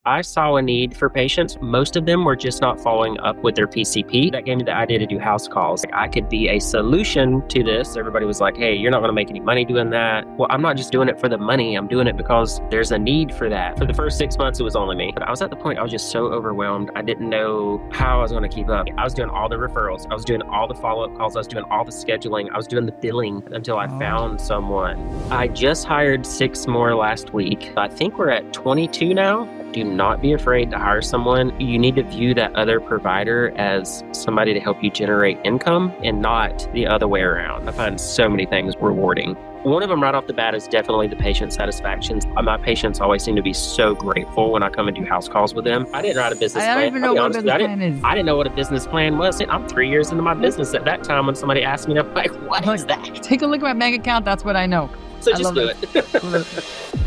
I saw a need for patients. Most of them were just not following up with their PCP. That gave me the idea to do house calls. I could be a solution to this. Everybody was like, hey, you're not going to make any money doing that. Well, I'm not just doing it for the money. I'm doing it because there's a need for that. For the first 6 months, it was only me. But I was at the point I was just so overwhelmed. I didn't know how I was going to keep up. I was doing all the referrals. I was doing all the follow-up calls. I was doing all the scheduling. I was doing the billing until I found someone. I just hired 6 more last week. I think we're at 22 now. Do not be afraid to hire someone. You need to view that other provider as somebody to help you generate income and not the other way around. I find so many things rewarding. One of them right off the bat is definitely the patient satisfaction. My patients always seem to be so grateful when I come and do house calls with them. I didn't write a business plan. I don't even know what a business plan is. I didn't know what a business plan was. I'm 3 years into my business at that time when somebody asked me, I'm like, what is that? Take a look at my bank account. That's what I know. So just do it.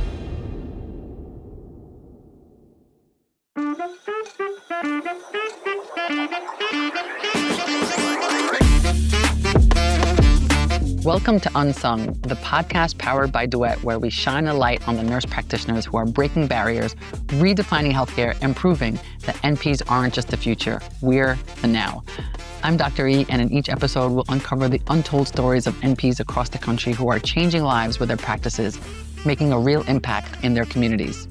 Welcome to Unsung, the podcast powered by Duet, where we shine a light on the nurse practitioners who are breaking barriers, redefining healthcare, and proving that NPs aren't just the future, we're the now. I'm Dr. E, and in each episode, we'll uncover the untold stories of NPs across the country who are changing lives with their practices, making a real impact in their communities.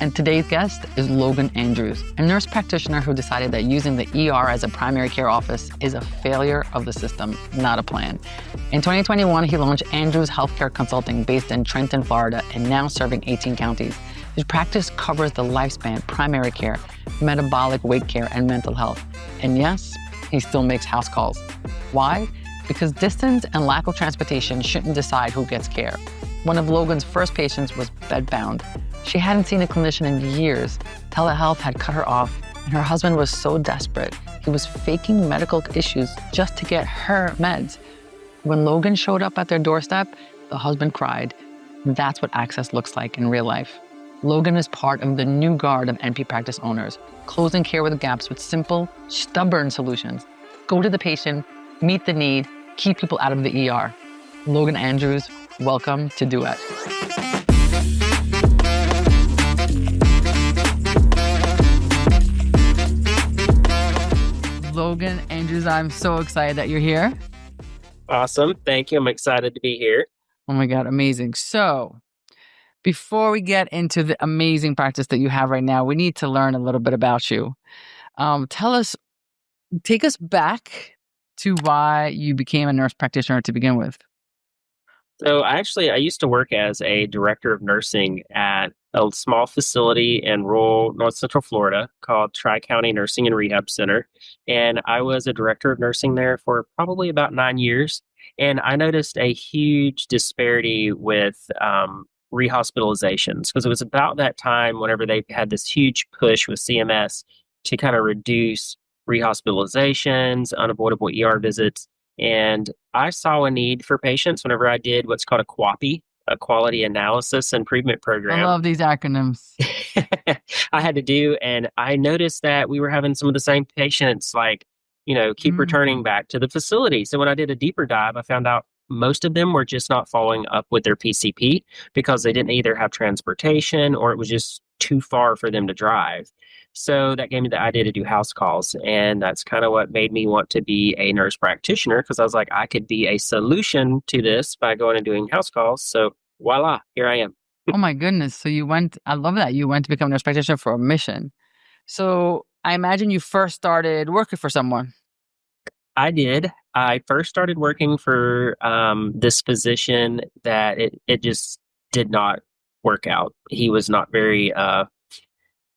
And today's guest is Logan Andrews, a nurse practitioner who decided that using the ER as a primary care office is a failure of the system, not a plan. In 2021, he launched Andrews Healthcare Consulting based in Trenton, Florida, and now serving 18 counties. His practice covers the lifespan, primary care, metabolic weight care, and mental health. And yes, he still makes house calls. Why? Because distance and lack of transportation shouldn't decide who gets care. One of Logan's first patients was bedbound. She hadn't seen a clinician in years. Telehealth had cut her off, and her husband was so desperate, he was faking medical issues just to get her meds. When Logan showed up at their doorstep, the husband cried. That's what access looks like in real life. Logan is part of the new guard of NP practice owners, closing care with gaps with simple, stubborn solutions. Go to the patient, meet the need, keep people out of the ER. Logan Andrews, welcome to Duet. Logan Andrews, I'm so excited that you're here. Awesome. Thank you. I'm excited to be here. Oh my God, amazing. So before we get into the amazing practice that you have right now, we need to learn a little bit about you. Take us back to why you became a nurse practitioner to begin with. So I used to work as a director of nursing at a small facility in rural North Central Florida called Tri-County Nursing and Rehab Center. And I was a director of nursing there for probably about 9 years. And I noticed a huge disparity with rehospitalizations, because it was about that time whenever they had this huge push with CMS to kind of reduce rehospitalizations, unavoidable ER visits. And I saw a need for patients whenever I did what's called a QAPI, a Quality Analysis Improvement Program. I love these acronyms. I had to do, and I noticed that we were having some of the same patients, keep returning back to the facility. So when I did a deeper dive, I found out most of them were just not following up with their PCP because they didn't either have transportation or it was just too far for them to drive. So that gave me the idea to do house calls. And that's kind of what made me want to be a nurse practitioner, because I was like, I could be a solution to this by going and doing house calls. So voila, here I am. Oh my goodness. So I love that. You went to become a nurse practitioner for a mission. So I imagine you first started working for someone. I did. I first started working for this physician that it just did not work out. He was not very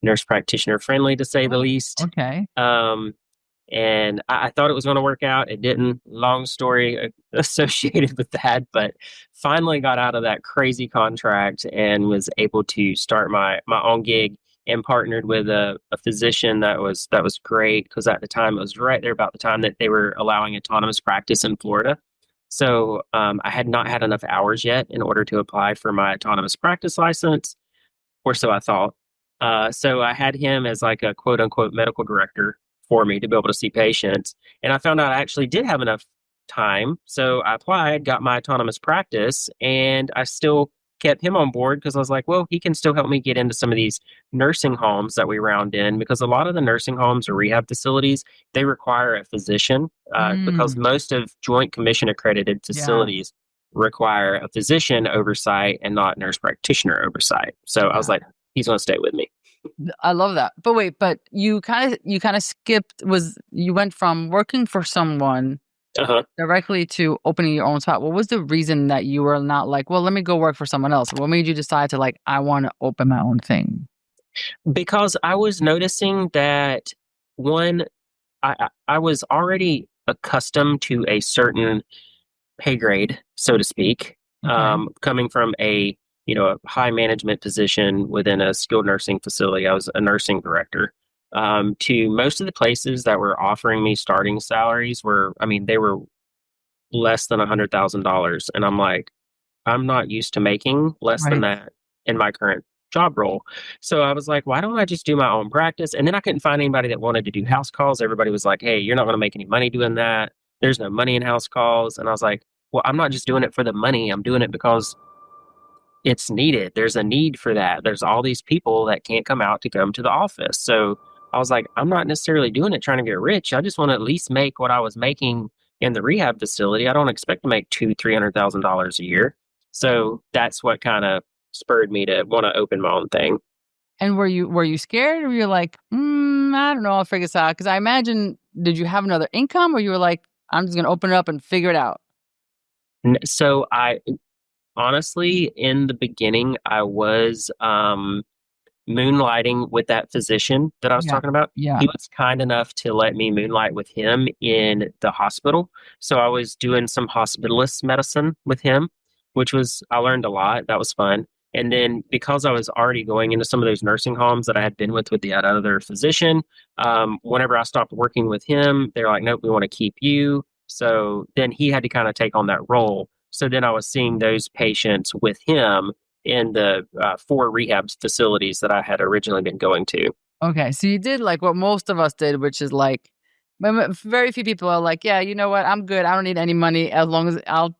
nurse practitioner friendly, to say the least. Okay. And I thought it was going to work out. It didn't. Long story associated with that, but finally got out of that crazy contract and was able to start my own gig, and partnered with a physician that was great, because at the time it was right there about the time that they were allowing autonomous practice in Florida. So I had not had enough hours yet in order to apply for my autonomous practice license, or so I thought. So I had him as like a quote unquote medical director for me to be able to see patients. And I found out I actually did have enough time. So I applied, got my autonomous practice, and I still kept him on board because I was like, well, he can still help me get into some of these nursing homes that we round in, because a lot of the nursing homes or rehab facilities, they require a physician, because Mm, most of Joint Commission accredited yes. facilities require a physician oversight and not nurse practitioner oversight. So I was Yeah. like, he's going to stay with me. I love that. But wait, but you kind of skipped, you went from working for someone Uh-huh. directly to opening your own spot. What was the reason that you were not like, well, let me go work for someone else? What made you decide to like, I want to open my own thing? Because I was noticing that, one, I was already accustomed to a certain pay grade, so to speak, Okay. coming from a high management position within a skilled nursing facility. I was a nursing director. To most of the places that were offering me starting salaries they were less than $100,000, and I'm like, I'm not used to making less than Right. that in my current job role. So I was like, why don't I just do my own practice? And then I couldn't find anybody that wanted to do house calls. Everybody was like, hey, you're not going to make any money doing that. There's no money in house calls. And I was like, well, I'm not just doing it for the money. I'm doing it because it's needed. There's a need for that. There's all these people that can't come out to come to the office. So I was like, I'm not necessarily doing it trying to get rich. I just want to at least make what I was making in the rehab facility. I don't expect to make $200,000-$300,000 a year. So that's what kind of spurred me to want to open my own thing. And were you scared, or were you like, I don't know, I'll figure this out? Because I imagine, did you have another income, or you were like, I'm just gonna open it up and figure it out? So I honestly, in the beginning, I was moonlighting with that physician that I was Yeah. talking about. Yeah. He was kind enough to let me moonlight with him in the hospital. So I was doing some hospitalist medicine with him, I learned a lot. That was fun. And then because I was already going into some of those nursing homes that I had been with the other physician, whenever I stopped working with him, they're like, nope, we want to keep you. So then he had to kind of take on that role. So then I was seeing those patients with him in the 4 rehab facilities that I had originally been going to. Okay, so you did like what most of us did, which is like, very few people are like, yeah, you know what, I'm good. I don't need any money as long as I'll,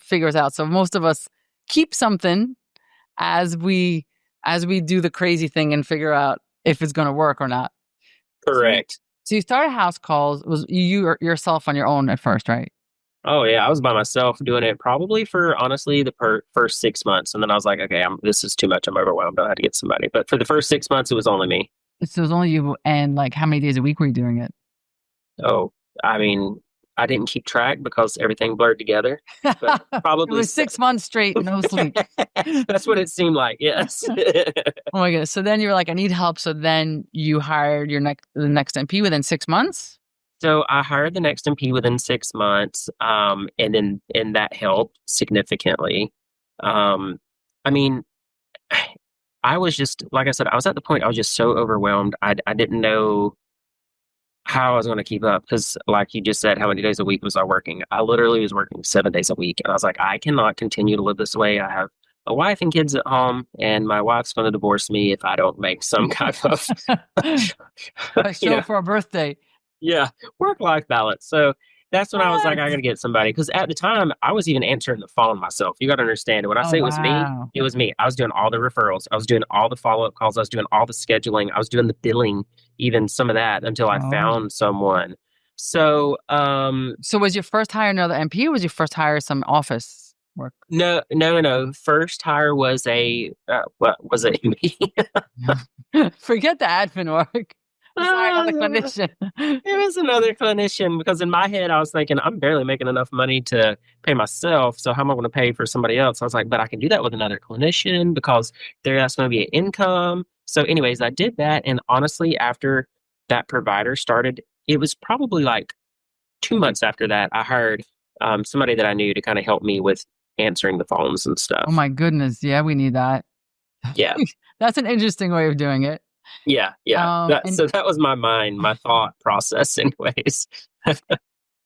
figure it out. So most of us keep something as we do the crazy thing and figure out if it's going to work or not. So you, Correct. so you started house calls. Was yourself on your own at first, right? Oh yeah, I was by myself doing it probably for honestly the first 6 months, and then I was like, okay, this is too much. I'm overwhelmed. I had to get somebody. But for the first 6 months, it was only me. So it was only you, and like how many days a week were you doing it? Oh, I mean, I didn't keep track because everything blurred together. But It probably was 6 months straight, no sleep. that's what it seemed like. Yes. Oh my goodness. So then you were like, I need help. So then you hired the next MP within 6 months? So I hired the next MP within 6 months, and that helped significantly. Um, I mean, I was just like I said, I was at the point I was just so overwhelmed. I didn't know how I was going to keep up because, like you just said, how many days a week was I working? I literally was working 7 days a week, and I was like, I cannot continue to live this way. I have a wife and kids at home, and my wife's going to divorce me if I don't make some kind of, I you show know, up for a birthday. yeah, work-life balance. So that's when I was like, What? I gotta get somebody. Because at the time, I was even answering the phone myself. You gotta understand, when I Oh, say it was me, wow. it was me. I was doing all the referrals. I was doing all the follow-up calls. I was doing all the scheduling. I was doing the billing, even some of that until I Oh. found someone. So, So was your first hire another MP, or was your first hire some office work? no, no, no. First hire was what was it? Me? Forget the admin work. Just hire another clinician. It was another clinician because in my head I was thinking I'm barely making enough money to pay myself. So how am I going to pay for somebody else? I was like, but I can do that with another clinician because that's going to be an income. So, anyways, I did that, and honestly, after that provider started, it was probably like 2 months after that I hired somebody that I knew to kind of help me with answering the phones and Oh stuff. my goodness. Yeah, we need that. Yeah, That's an interesting way of doing it. yeah, yeah. And So that was my thought process, anyways.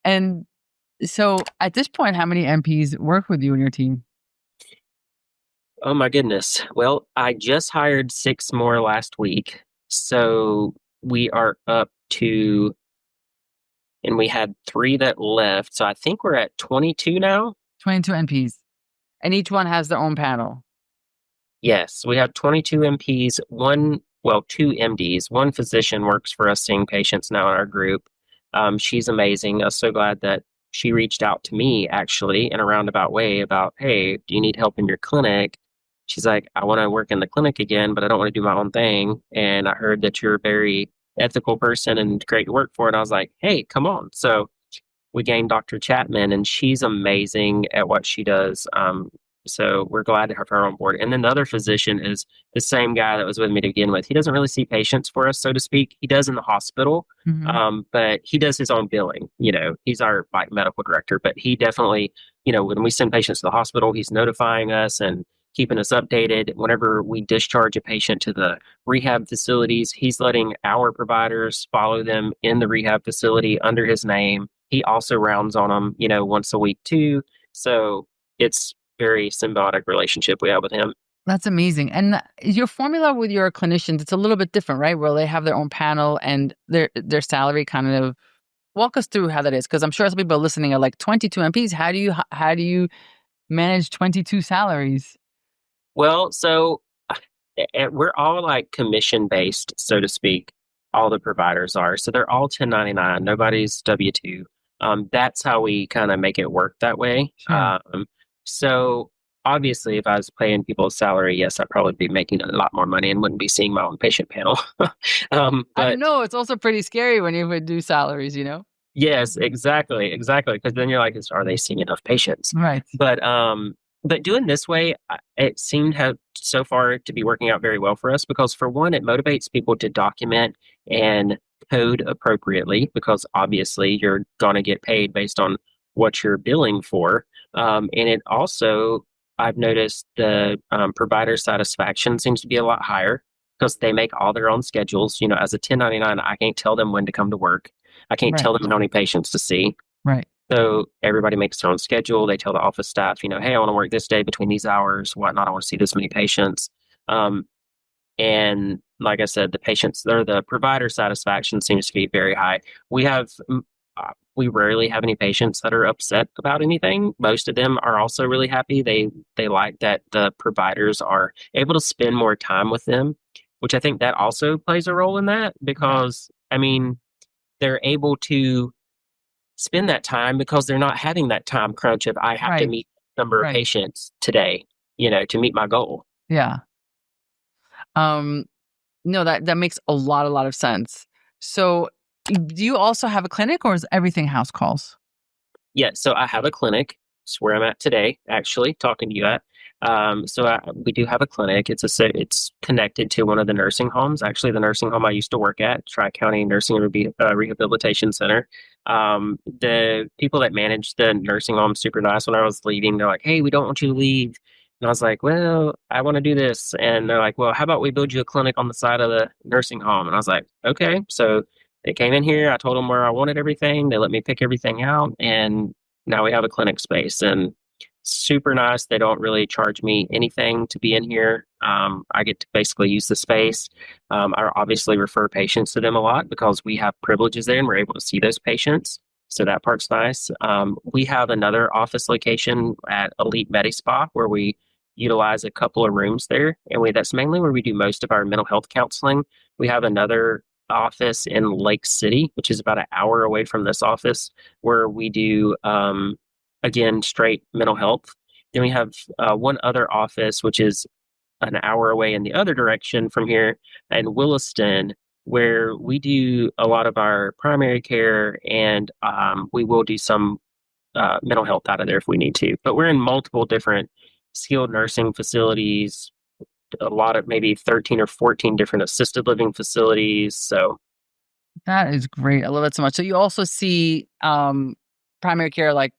and so at this point, how many MPs work with you and your team? Oh my goodness. Well, I just hired 6 more last week. So we are up to, and we had 3 that left. So I think we're at 22 now. 22 MPs. And each one has their own panel. Yes, we have 22 MPs, two MDs. One physician works for us seeing patients now in our group. She's amazing. I was so glad that she reached out to me actually in a roundabout way about, hey, do you need help in your clinic? She's like, I want to work in the clinic again, but I don't want to do my own thing. And I heard that you're a very ethical person and great to work for. And I was like, hey, come on. So we gained Dr. Chapman, and she's amazing at what she does. So we're glad to have her on board. And then the other physician is the same guy that was with me to begin with. He doesn't really see patients for us, so to speak. He does in the hospital, Hmm. but he does his own billing. He's our medical director, but he definitely, when we send patients to the hospital, he's notifying us and keeping us updated. Whenever we discharge a patient to the rehab facilities, he's letting our providers follow them in the rehab facility under his name. He also rounds on them, once a week too. So it's very symbiotic relationship we have with him. That's amazing. And your formula with your clinicians, it's a little bit different, right? Where they have their own panel and their salary kind of walk us through how that is. Because I'm sure some people listening are like 22 MPs. How do you manage 22 salaries? Well, so we're all like commission based, so to speak. All the providers are. So they're all 1099. Nobody's W-2. That's how we kind of make it work that way. Sure. So obviously, if I was paying people a salary, yes, I'd probably be making a lot more money and wouldn't be seeing my own patient panel. I But know it's also pretty scary when you would do salaries, you know? yes, exactly, exactly. Because then you're like, are they seeing enough patients? Right. But doing this way, it seemed have so far to be working out very well for us because for one, it motivates people to document and code appropriately because obviously you're going to get paid based on what you're billing for. And it also, I've noticed the provider satisfaction seems to be a lot higher because they make all their own schedules. As a 1099, I can't tell them when to come to work. I can't Right. tell them how many patients to see. Right. So everybody makes their own schedule. They tell the office staff, hey, I want to work this day between these hours, whatnot. I want to see this many patients. Um, and like I said, the patients or the provider satisfaction seems to be very high. We rarely have any patients that are upset about anything. Most of them are also really happy. They like that the providers are able to spend more time with them, which I think that also plays a role in that Yeah. because I mean they're able to spend that time because they're not having that time crunch of I have to Right. meet a number of Right. patients today, to meet my goal. Yeah. Um, no, that makes a lot of sense. So, do you also have a clinic, or is everything house calls? Yeah, so I have a clinic. It's where I'm at today, actually, talking to you at. We do have a clinic. It's connected to one of the nursing homes. Actually, the nursing home I used to work at, Tri-County Nursing and Rehabilitation Center. The people that manage the nursing home super nice. When I was leaving, they're like, "Hey, we don't want you to leave." And I was like, "Well, I want to do this." And they're like, "Well, how about we build you a clinic on the side of the nursing home?" And I was like, "Okay." So they came in here. I told them where I wanted everything. They let me pick everything out, and now we have a clinic space. And super nice. They don't really charge me anything to be in here. I get to basically use the space. I obviously refer patients to them a lot because we have privileges there and we're able to see those patients. So that part's nice. We have another office location at Elite Medi Spa where we utilize a couple of rooms there, and that's mainly where we do most of our mental health counseling. We have another office in Lake City, which is about an hour away from this office, where we do again straight mental health. Then we have one other office, which is an hour away in the other direction from here in Williston, where we do a lot of our primary care, and we will do some mental health out of there if we need to. But we're in multiple different skilled nursing facilities, a lot of maybe 13 or 14 different assisted living facilities. So That is great. I love it so much. So you also see primary care, like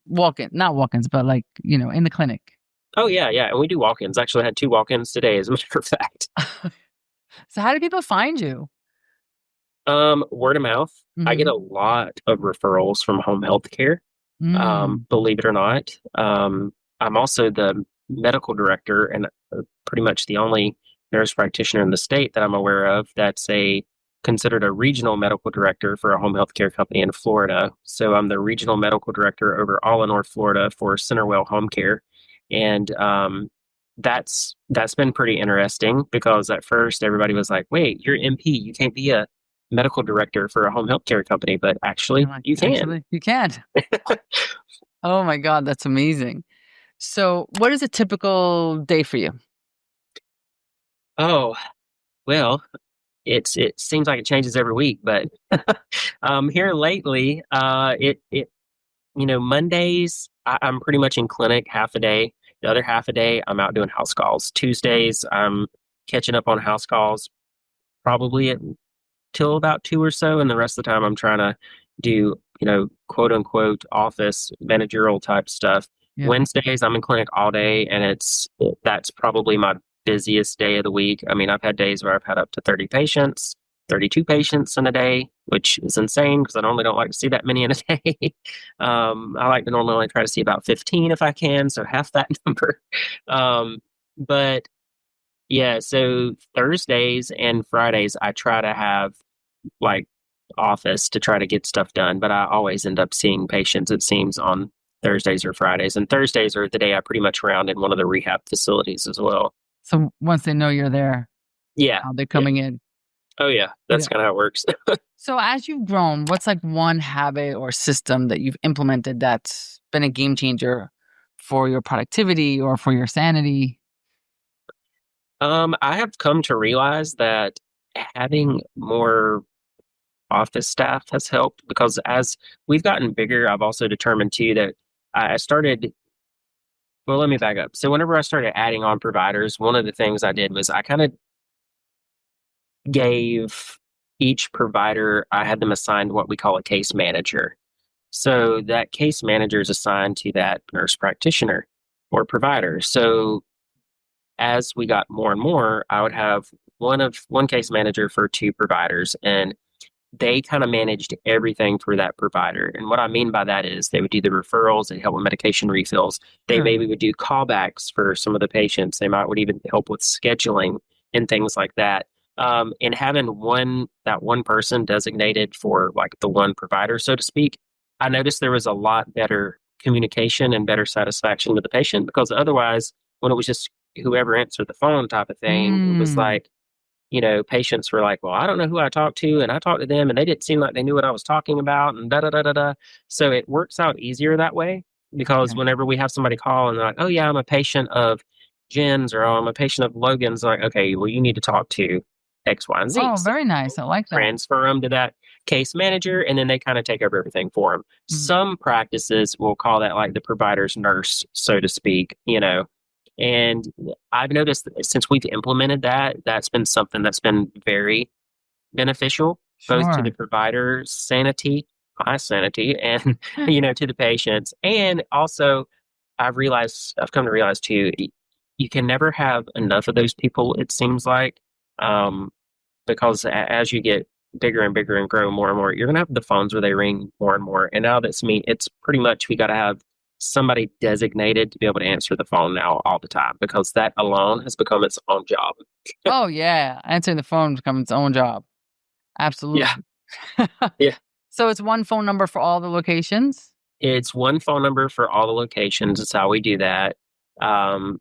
walk-in, not walk-ins, but like, in the clinic. oh yeah, yeah, and we do walk-ins. Actually, I had 2 walk-ins today, as a matter of fact. So how do people find you? Word of mouth. I get Hmm. a lot of referrals from home health care. Mm. Believe it or not. I'm also the medical director and pretty much the only nurse practitioner in the state that I'm aware of that's considered a regional medical director for a home health care company in Florida. So I'm the regional medical director over all of North Florida for Centerwell Home Care. And that's been pretty interesting because at first everybody was like, wait, you're MP, you can't be a medical director for a home health care company, but actually You're like, you can. actually, you can't. Oh my God, that's amazing. So, what is a typical day for you? Oh, well, it seems like it changes every week, but here lately, it Mondays I'm pretty much in clinic half a day. The other half a day I'm out doing house calls. Tuesdays I'm catching up on house calls, probably till about 2 or so, and the rest of the time I'm trying to do, quote unquote office managerial type stuff. Yeah. Wednesdays I'm in clinic all day, and that's probably my busiest day of the week. I mean, I've had days where I've had up to 30 patients, 32 patients in a day, which is insane because I normally don't like to see that many in a day. I like to normally only try to see about 15 if I can, so half that number. But yeah, so Thursdays and Fridays, I try to have like office to try to get stuff done, but I always end up seeing patients, it seems, on Thursdays or Fridays. And Thursdays are the day I pretty much round in one of the rehab facilities as well. So once they know you're there, Yeah. they're Yeah. coming in. Oh, yeah. That's Yeah. kind of how it works. So as you've grown, what's like one habit or system that you've implemented that's been a game changer for your productivity or for your sanity? I have come to realize that having more office staff has helped because as we've gotten bigger, I've also determined too that I started. Well, let me back up. So, whenever I started adding on providers, one of the things I did was I kind of gave each provider, I had them assigned what we call a case manager. So, that case manager is assigned to that nurse practitioner or provider. So, as we got more and more, I would have one case manager for two providers, and they kind of managed everything for that provider. And what I mean by that is they would do the referrals, they help with medication refills. They Sure. maybe would do callbacks for some of the patients. They would even help with scheduling and things like that. And having that one person designated for like the one provider, so to speak, I noticed there was a lot better communication and better satisfaction with the patient because otherwise, when it was just whoever answered the phone type of thing, it was Mm, like, patients were like, well, I don't know who I talked to, and I talked to them, and they didn't seem like they knew what I was talking about, and da da da da da. So it works out easier that way because okay. whenever we have somebody call and they're like, oh, yeah, I'm a patient of Jen's or oh, I'm a patient of Logan's, like, okay, well, you need to talk to X, Y, and Z. Oh, So very nice. I like that. transfer them to that case manager, and then they kind of take over everything for them. Mm. Some practices will call that like the provider's nurse, so to speak, and I've noticed that since we've implemented that, that's been something that's been very beneficial, both to the Sure. provider's sanity, my sanity, and, to the patients. And also, I've come to realize too, you can never have enough of those people, it seems like, um, because as you get bigger and bigger and grow more and more, you're going to have the phones where they ring more and more. And now it's pretty much we got to have somebody designated to be able to answer the phone now all the time because that alone has become its own job. Oh, yeah. Answering the phone becomes its own job. Yeah. Absolutely. Yeah. So it's one phone number for all the locations? It's one phone number for all the locations. It's how we do that.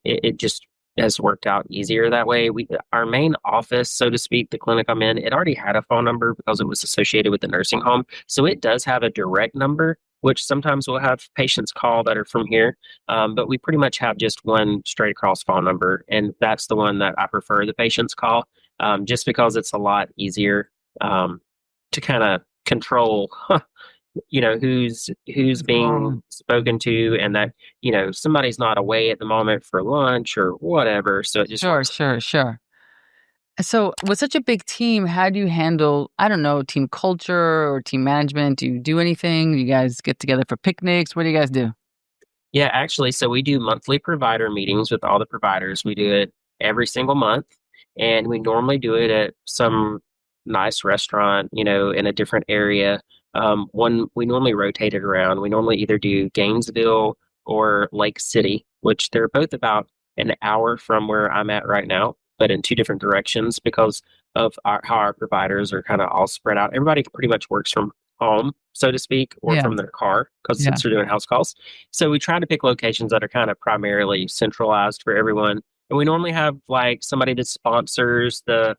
It just has worked out easier that way. Our main office, so to speak, the clinic I'm in, it already had a phone number because it was associated with the nursing home. So it does have a direct number, which sometimes we'll have patients call that are from here. But we pretty much have just one straight across phone number, and that's the one that I prefer the patients call, just because it's a lot easier to kind of control who's Who's being calling? spoken to, and that somebody's not away at the moment for lunch or whatever, so it just Sure, works. sure, sure. So with such a big team, how do you handle, I don't know, team culture or team management? Do you do anything? Do you guys get together for picnics? What do you guys do? Yeah, actually, so we do monthly provider meetings with all the providers. We do it every single month, and we normally do it at some nice restaurant, in a different area. One we normally rotate it around. We normally either do Gainesville or Lake City, which they're both about an hour from where I'm at right now, but in two different directions because of how our providers are kind of all spread out. Everybody pretty much works from home, so to speak, or Yeah, from their car because yeah. since they're doing house calls. So we try to pick locations that are kind of primarily centralized for everyone. And we normally have like somebody that sponsors the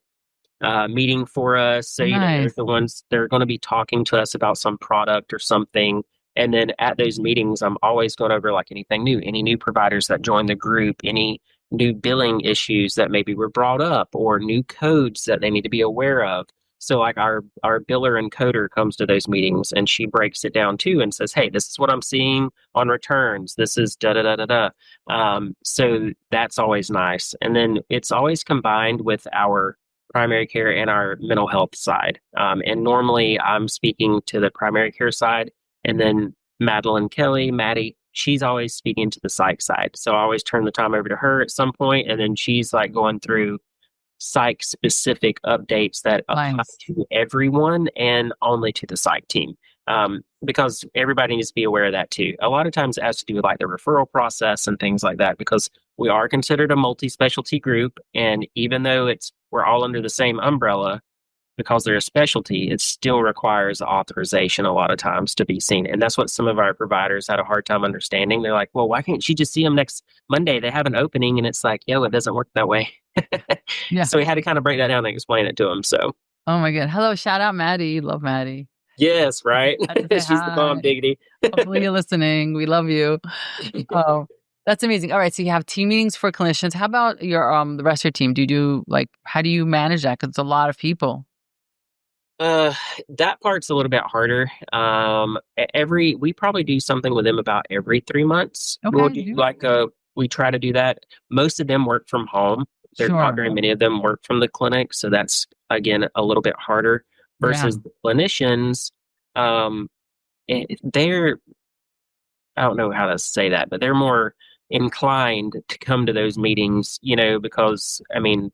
meeting for us. So, they're Nice. the ones, they're going to be talking to us about some product or something. And then at those meetings, I'm always going over like anything new, any new providers that join the group, any new billing issues that maybe were brought up, or new codes that they need to be aware of. So like our biller and coder comes to those meetings and she breaks it down too and says, hey, this is what I'm seeing on returns. This is da da da da da. So that's always nice. And then it's always combined with our primary care and our mental health side. And normally I'm speaking to the primary care side, and then Madeline Kelly, Maddie, she's always speaking to the psych side. So I always turn the time over to her at some point, and then she's like going through psych specific updates that apply Nice. to everyone and only to the psych team. Because everybody needs to be aware of that too. A lot of times it has to do with like the referral process and things like that, because we are considered a multi-specialty group. And even though we're all under the same umbrella, because they're a specialty, it still requires authorization a lot of times to be seen. And that's what some of our providers had a hard time understanding. They're like, well, why can't she just see them next Monday? They have an opening. And it's like, yo, it doesn't work that way. Yeah. So we had to kind of break that down and explain it to them. So, Oh my God. Hello. Shout out Maddie. Love Maddie. yes, right. I have to say She's the mom hi. diggity. Hopefully you're listening. We love you. Oh, that's amazing. All right. So you have team meetings for clinicians. How about your the rest of your team? How do you manage that? Because it's a lot of people. That part's a little bit harder. We probably do something with them about every 3 months. Okay. We'll do we try to do that. Most of them work from home. There's Sure. not very many of them work from the clinic. So that's, again, a little bit harder versus the clinicians. They're, I don't know how to say that, but they're more inclined to come to those meetings, because, I mean,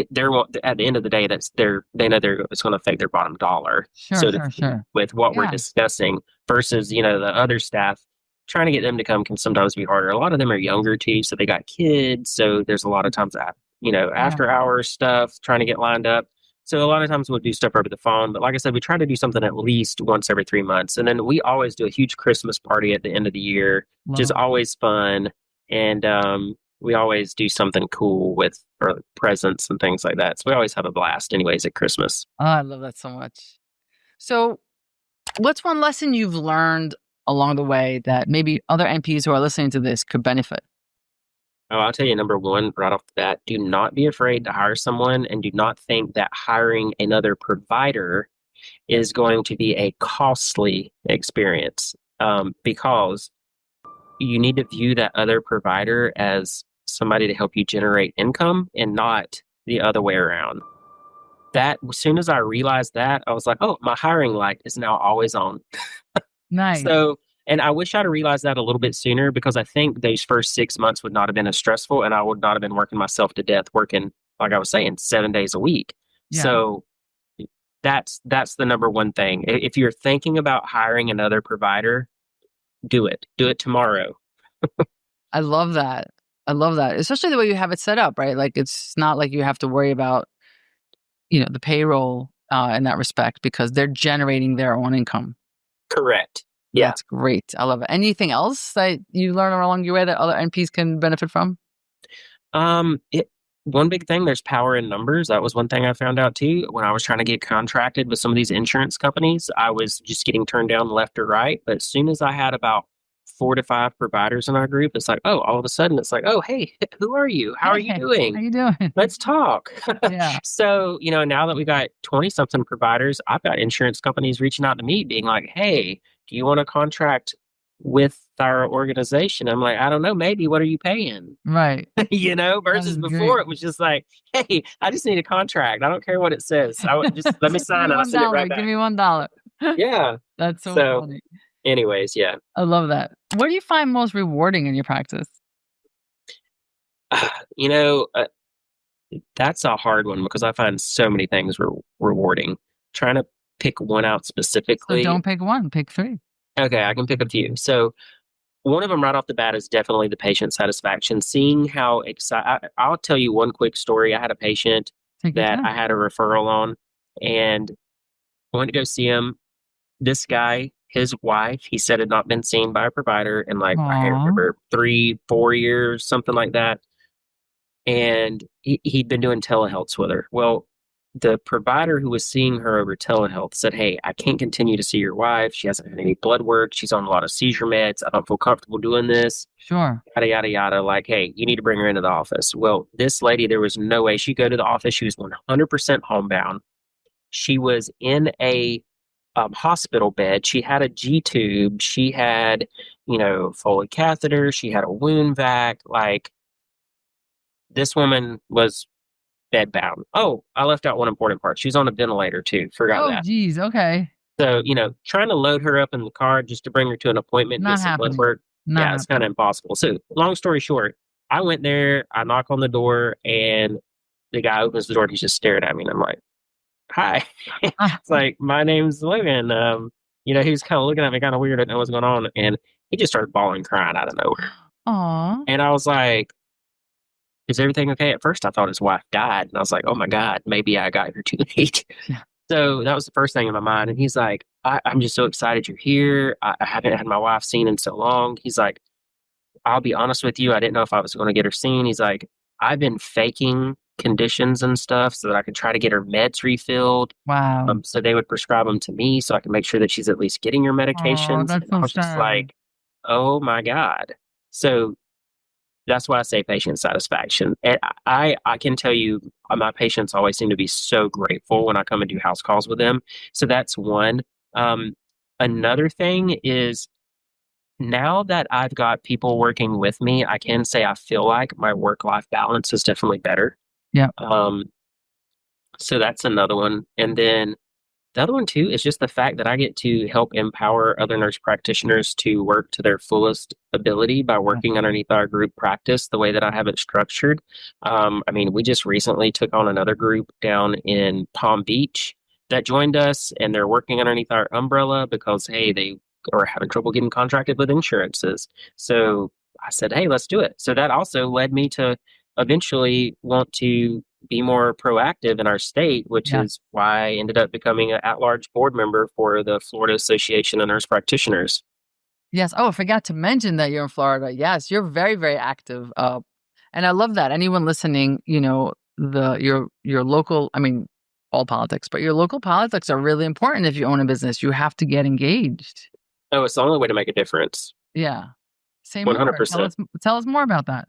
they're at the end of the day, they know it's going to affect their bottom dollar. Sure. With what we're discussing versus, the other staff. Trying to get them to come can sometimes be harder. A lot of them are younger too, so they got kids. So there's a lot of times after hours stuff, trying to get lined up. So a lot of times we'll do stuff over the phone. But like I said, we try to do something at least once every 3 months. And then we always do a huge Christmas party at the end of the year, which is always fun. And we always do something cool with presents and things like that. So we always have a blast anyways at Christmas. Oh, I love that so much. So what's one lesson you've learned along the way that maybe other NPs who are listening to this could benefit? Oh, I'll tell you, number one, right off the bat, do not be afraid to hire someone, and do not think that hiring another provider is going to be a costly experience, because you need to view that other provider as somebody to help you generate income and not the other way around. That, as soon as I realized that, I was like, oh, my hiring light is now always on. Nice. So, and I wish I'd have realized that a little bit sooner, because I think those first 6 months would not have been as stressful, and I would not have been working myself to death, working, like I was saying, 7 days a week. Yeah. So that's the number one thing. If you're thinking about hiring another provider, do it. Do it tomorrow. I love that. Especially the way you have it set up, right? Like, it's not like you have to worry about, the payroll in that respect, because they're generating their own income. Correct. Yeah. That's great. I love it. Anything else that you learn along your way that other NPs can benefit from? One big thing, there's power in numbers. That was one thing I found out too. When I was trying to get contracted with some of these insurance companies, I was just getting turned down left or right. But as soon as I had about 4 to 5 providers in our group, it's like, oh, all of a sudden it's like, oh, hey, who are you? How are you doing? How you doing? Let's talk. Yeah. So, now that we got 20 something providers, I've got insurance companies reaching out to me being like, hey, do you want to contract with our organization? I'm like, I don't know, maybe. What are you paying? Right. Versus before it was just like, hey, I just need a contract. I don't care what it says. I would just let me sign it. I'll send it right back. Give me $1. Yeah. That's so funny. Anyways, yeah. I love that. What do you find most rewarding in your practice? That's a hard one, because I find so many things rewarding. Trying to pick one out specifically. So don't pick one, pick 3. Okay, I can pick a few. So one of them right off the bat is definitely the patient satisfaction. Seeing how excited. I'll tell you one quick story. I had a patient that I had a referral on, and I went to go see him. This guy, his wife, he said, had not been seen by a provider in, like, I can't remember, 3-4 years, something like that. and he'd been doing telehealths with her. Well, the provider who was seeing her over telehealth said, "Hey, I can't continue to see your wife. She hasn't had any blood work. She's on a lot of seizure meds. I don't feel comfortable doing this. Sure. Yada, yada, yada. Like, hey, you need to bring her into the office." Well, this lady, there was no way she'd go to the office. She was 100% homebound. She was in a hospital bed. She had a G tube. She had, Foley catheter. She had a wound vac. Like, this woman was bedbound. Oh, I left out one important part. She's on a ventilator too. Forgot Oh, that. geez. Okay. So, trying to load her up in the car just to bring her to an appointment, Not get some blood happening. work. Not Yeah, it's kind of happening. impossible. So, long story short, I went there, I knock on the door, and the guy opens the door and he's just staring at me. And I'm like, "Hi." Ah, It's like, "My name's Logan." He was kind of looking at me kind of weird. I didn't know what's going on. And he just started bawling, crying out of nowhere. aw. And I was like, "Is everything okay?" At first, I thought his wife died. And I was like, "Oh my God, maybe I got here too late." Yeah. So that was the first thing in my mind. And he's like, I'm just so excited you're here. I haven't had my wife seen in so long. He's like, "I'll be honest with you. I didn't know if I was going to get her seen." He's like, "I've been faking conditions and stuff so that I could try to get her meds refilled. Wow. So they would prescribe them to me so I can make sure that she's at least getting her Oh, medications." that's And I so was just sad. like, oh my God. So that's why I say patient satisfaction. And I can tell you, my patients always seem to be so grateful when I come and do house calls with them. So that's one. Um, Another thing is, now that I've got people working with me, I can say I feel like my work life balance is definitely better. Yeah. Um, so that's another one. And then the other one too is just the fact that I get to help empower other nurse practitioners to work to their fullest ability by working underneath our group practice the way that I have it structured. I mean, we just recently took on another group down in Palm Beach that joined us, and they're working underneath our umbrella because, hey, they are having trouble getting contracted with insurances. So I said, hey, let's do it. So that also led me to eventually want to be more proactive in our state, which Yes. is why I ended up becoming an at-large board member for the Florida Association of Nurse Practitioners. Yes. Oh, I forgot to mention that you're in Florida. Yes, you're very, very active. And I love that. Anyone listening, your local, I mean, all politics, but your local politics are really important if you own a business. You have to get engaged. Oh, it's the only way to make a difference. Yeah. Say more. Tell 100%. us tell us more about that.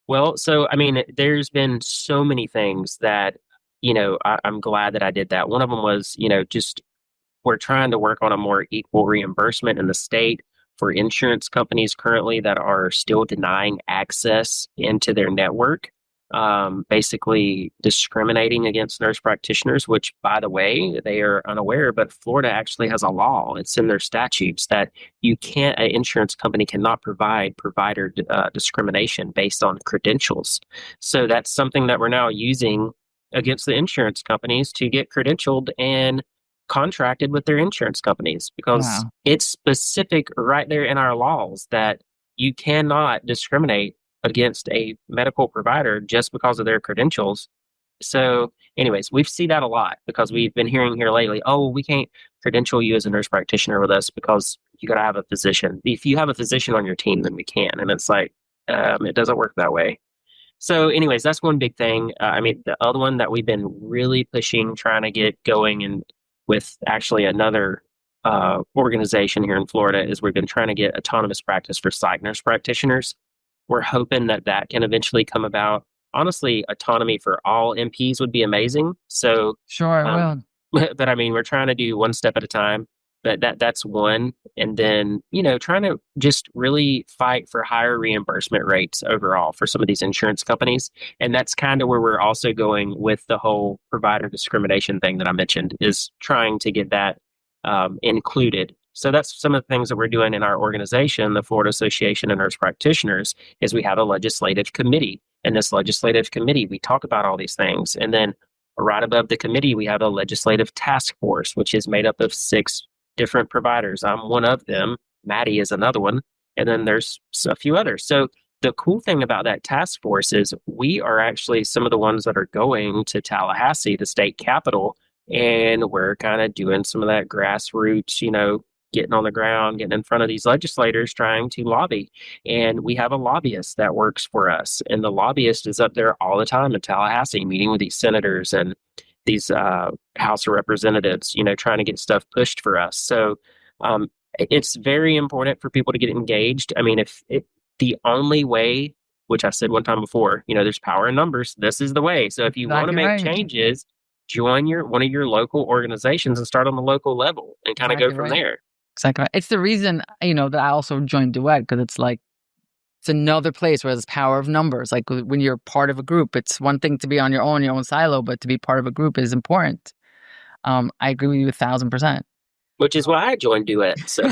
Well, so I mean, there's been so many things that, I'm glad that I did that. One of them was, just we're trying to work on a more equal reimbursement in the state for insurance companies currently that are still denying access into their network, basically discriminating against nurse practitioners, which, by the way, they are unaware, but Florida actually has a law. It's in their statutes that an insurance company cannot provide provider discrimination based on credentials. So that's something that we're now using against the insurance companies to get credentialed and contracted with their insurance companies, because Wow. it's specific right there in our laws that you cannot discriminate against a medical provider just because of their credentials. So, anyways, we've seen that a lot because we've been hearing here lately, oh, we can't credential you as a nurse practitioner with us because you got to have a physician. If you have a physician on your team, then we can. And it's like, it doesn't work that way. So, anyways, that's one big thing. I mean, the other one that we've been really pushing, trying to get going, and with actually another organization here in Florida, is we've been trying to get autonomous practice for psych nurse practitioners. We're hoping that that can eventually come about. Honestly, autonomy for all NPs would be amazing. So, Sure, it um, will. but I mean, we're trying to do one step at a time. But that's one. And then, trying to just really fight for higher reimbursement rates overall for some of these insurance companies. And that's kind of where we're also going with the whole provider discrimination thing that I mentioned, is trying to get that included. So that's some of the things that we're doing in our organization, the Florida Association of Nurse Practitioners, is we have a legislative committee. And this legislative committee, we talk about all these things. And then right above the committee, we have a legislative task force, which is made up of 6 different providers. I'm one of them. Maddie is another one. And then there's a few others. So the cool thing about that task force is we are actually some of the ones that are going to Tallahassee, the state capital, and we're kind of doing some of that grassroots, getting on the ground, getting in front of these legislators trying to lobby. And we have a lobbyist that works for us. And the lobbyist is up there all the time in Tallahassee, meeting with these senators and these House of Representatives, trying to get stuff pushed for us. So it's very important for people to get engaged. I mean, if the only way, which I said one time before, there's power in numbers. This is the way. So if you want to make changes, join one of your local organizations and start on the local level and kind of go from there. Exactly right. It's the reason, that I also joined Duet, because it's like, it's another place where there's power of numbers. Like when you're part of a group, it's one thing to be on your own silo, but to be part of a group is important. I agree with you 1,000%. Which is why I joined Duet. So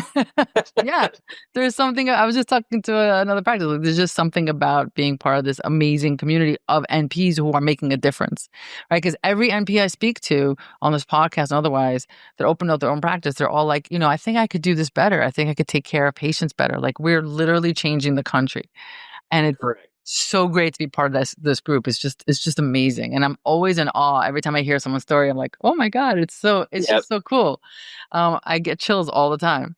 yeah, there's something. I was just talking to another practice. There's just something about being part of this amazing community of NPs who are making a difference, right? Because every NP I speak to on this podcast and otherwise, that opened up their own practice, they're all like, I think I could do this better. I think I could take care of patients better. Like we're literally changing the country, and it's so great to be part of this group. It's just amazing, and I'm always in awe every time I hear someone's story. I'm like, oh my god, it's just so cool. I get chills all the time.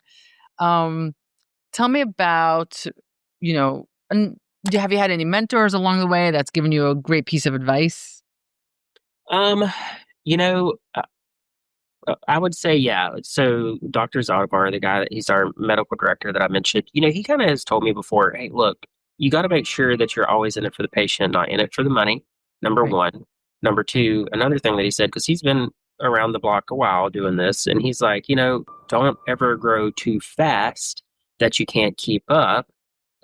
Tell me about, and have you had any mentors along the way that's given you a great piece of advice? I would say, yeah. So Dr. Zadavar, he's our medical director that I mentioned, he kind of has told me before, hey, look, you got to make sure that you're always in it for the patient, not in it for the money. Number one. Number two, another thing that he said, because he's been around the block a while doing this, and he's like, don't ever grow too fast that you can't keep up.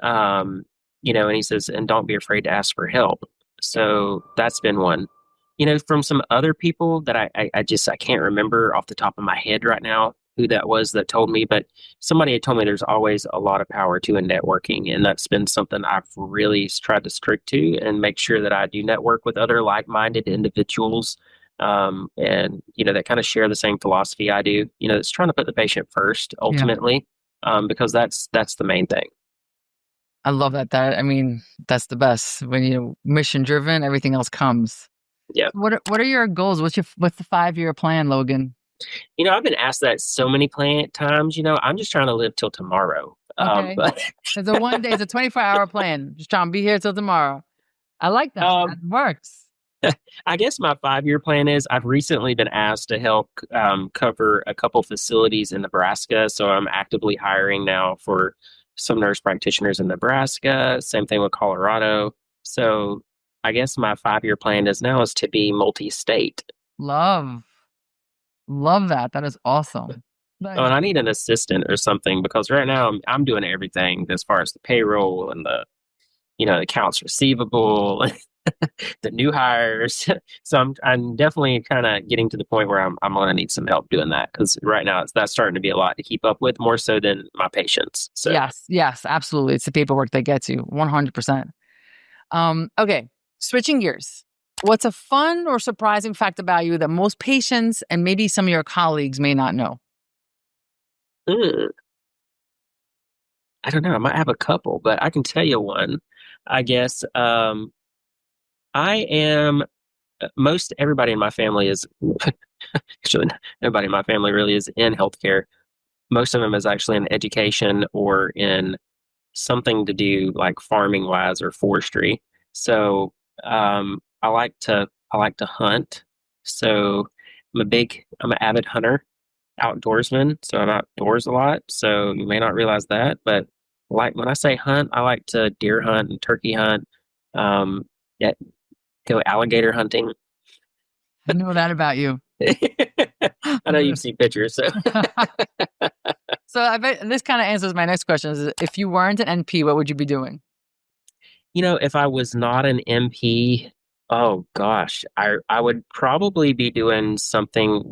And he says, and don't be afraid to ask for help. So that's been one. From some other people that I can't remember off the top of my head right now who that was that told me, but somebody had told me there's always a lot of power to in networking. And that's been something I've really tried to stick to and make sure that I do network with other like-minded individuals. And, that kind of share the same philosophy I do, it's trying to put the patient first ultimately, because that's the main thing. I love that. That's the best when mission driven, everything else comes. Yeah. What are your goals? What's the 5-year plan, Logan? I've been asked that so many times, I'm just trying to live till tomorrow. Okay. But it's a 24-hour plan. Just trying to be here till tomorrow. I like that. That works. I guess my 5-year plan is I've recently been asked to help cover a couple facilities in Nebraska. So I'm actively hiring now for some nurse practitioners in Nebraska. Same thing with Colorado. So I guess my 5-year plan is to be multi-state. Love that. That is awesome. And I need an assistant or something, because right now I'm doing everything as far as the payroll and the accounts receivable, the new hires. So I'm definitely kind of getting to the point where I'm going to need some help doing that, because right now that's starting to be a lot to keep up with, more so than my patients. So yes, absolutely. It's the paperwork that gets you 100%. Okay, switching gears. What's a fun or surprising fact about you that most patients and maybe some of your colleagues may not know? I don't know. I might have a couple, but I can tell you one. I guess I am. Most everybody in my family is actually nobody in my family really is in healthcare. Most of them is actually in education or in something to do like farming wise or forestry. So I like to hunt. So I'm an avid hunter, outdoorsman. So I'm outdoors a lot. So you may not realize that, but like when I say hunt, I like to deer hunt and turkey hunt. Go alligator hunting. I know that about you. I know you've seen pictures. So, so I bet this kind of answers my next question: is if you weren't an NP, what would you be doing? If I was not an MP, oh gosh, I would probably be doing something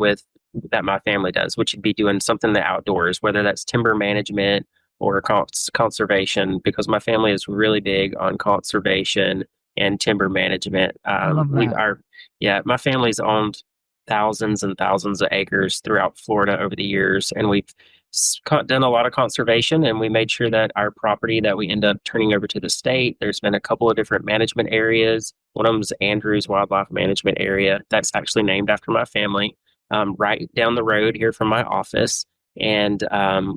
that my family does, which would be doing something in the outdoors, whether that's timber management or conservation, because my family is really big on conservation and timber management. I love that. My family's owned thousands and thousands of acres throughout Florida over the years, and we've done a lot of conservation, and we made sure that our property that we end up turning over to the state, there's been a couple of different management areas. One of them is Andrews Wildlife Management Area. That's actually named after my family, right down the road here from my office. And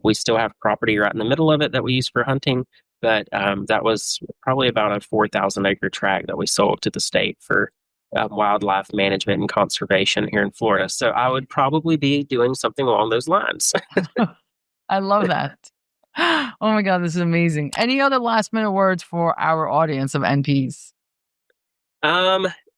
we still have property right in the middle of it that we use for hunting. But that was probably about a 4,000 acre tract that we sold to the state for wildlife management and conservation here in Florida. So I would probably be doing something along those lines. I love that. Oh my God, this is amazing. Any other last minute words for our audience of NPs?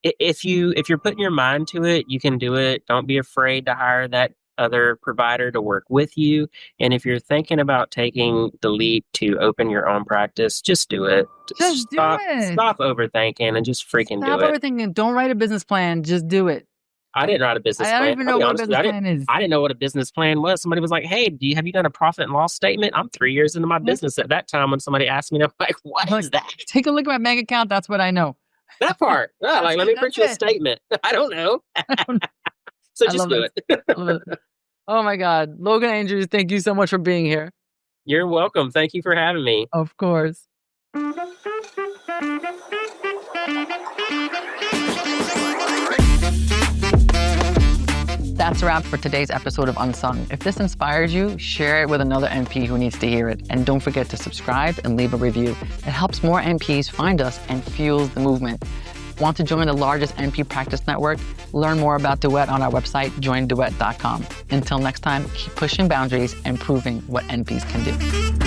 If you're putting your mind to it, you can do it. Don't be afraid to hire that other provider to work with you. And if you're thinking about taking the leap to open your own practice, just do it. Just do it. Stop overthinking and just freaking Stop do it. overthinking. Don't write a business plan. Just do it. I didn't write a business plan. I don't even know what a business plan is. I didn't know what a business plan was. Somebody was like, "Hey, have you done a profit and loss statement?" I'm 3 years into my business at that time when somebody asked me, I'm like, "What is that?" Take a look at my bank account. That's what I know. That part. Yeah, like, let me print you a statement. I don't know. So just do it. Oh my God. Logan Andrews, thank you so much for being here. You're welcome. Thank you for having me. Of course. That's a wrap for today's episode of Unsung. If this inspires you, share it with another NP who needs to hear it. And don't forget to subscribe and leave a review. It helps more NPs find us and fuels the movement. Want to join the largest NP practice network? Learn more about Duet on our website, joinduet.com. Until next time, keep pushing boundaries and proving what NPs can do.